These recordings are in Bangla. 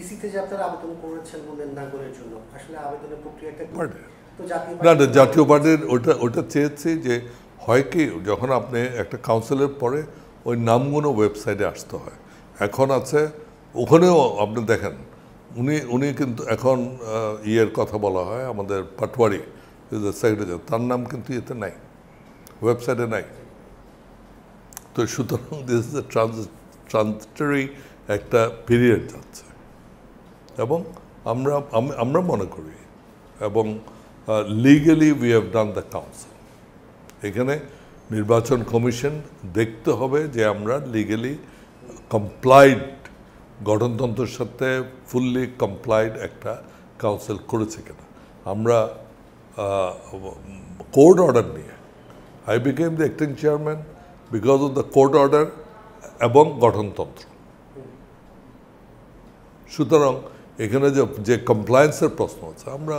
ইসিতে যে আপনারা আবেদন করেছেন বললেন নাগরিকের জন্য, আসলে আবেদনের প্রক্রিয়াটা কি? তো না না, জাতীয় পার্টির ওটা চেয়েছি যে হয় কি, যখন আপনি একটা কাউন্সিলের পরে ওই নামগুলো ওয়েবসাইটে আসতে হয়, এখন আছে ওখানেও আপনি দেখেন উনি কিন্তু এখন ইয়ের কথা বলা হয়, আমাদের পাটওয়ারি সেক্রেটারি, তার নাম কিন্তু ইয়েতে নাই, ওয়েবসাইটে নাই। তো সুতরাং দিস ইজ এ ট্রানজিটরি একটা পিরিয়ড যাচ্ছে, এবং আমরা মনে করি, এবং legally we have done the council. এখানে নির্বাচন কমিশন দেখতে হবে যে আমরা লিগালি কমপ্লাইড, গঠনতন্ত্রের সাথে ফুললি কমপ্লাইড একটা কাউন্সিল করেছে কিনা। আমরা কোর্ট অর্ডার নিয়ে I became the acting chairman because of the court order এবং গঠনতন্ত্র। সুতরাং এখানে যে কমপ্লায়েন্সের প্রশ্ন আছে, আমরা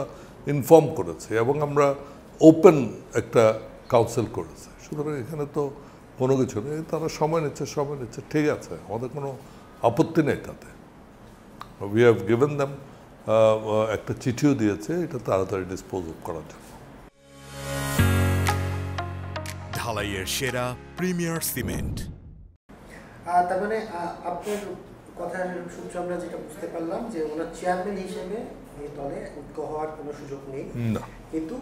ইনফর্ম করেছি এবং আমরা ওপেন একটা কাউন্সিল করেছি। সুতরাং এখানে তো কোনো কিছু নেই, তারা সময় নিচ্ছে, ঠিক আছে, আমাদের কোনো আপত্তি নেই তাতে। উই হ্যাভ গিভেন দ্যাম, একটা চিঠিও দিয়েছে এটা তাড়াতাড়ি ডিসপোজ করার জন্য। ঢালাইয়ের সেরা প্রিমিয়ার সিমেন্ট। তার মানে আপনার কথার সূত্রে আমরা যেটা বুঝতে পারলাম যে ওনার চেয়ারম্যান হিসেবে এই দলে ঐক্য হওয়ার কোনো সুযোগ নেই, না, কিন্তু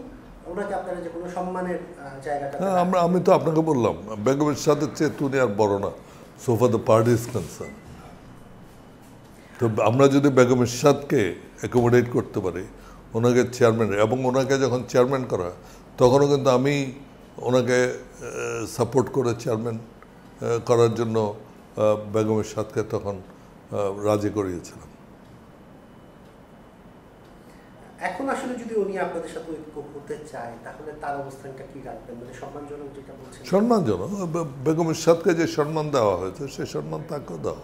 ওনাকে আপনারা যে কোনো সম্মানের জায়গাটা। আমি তো আপনাকে বললাম বেগমের সাথে চেয়ে তুমি আর বড় না, so for the party is concern. তো আমরা যদি বেগমের সাথকে অ্যাকোমোডেট করতে পারি ওনাকে চেয়ারম্যান, এবং ওনাকে যখন চেয়ারম্যান করা তখনও কিন্তু আমি ওনাকে সাপোর্ট করে চেয়ারম্যান করার জন্য বেগমের সাথকে তখন রাজি করিয়েছিলাম। এখন আসলে যদি উনি আপনাদের সাথে ঐক্য হতে চায় তাহলে তার অবস্থানটা কি রাখবেন, মানে সম্মানজনক যেটা বলছেন? সম্মানজনক, বেগমের সাথকে যে সম্মান দেওয়া হয়েছে সে সম্মান তাকেও দাও।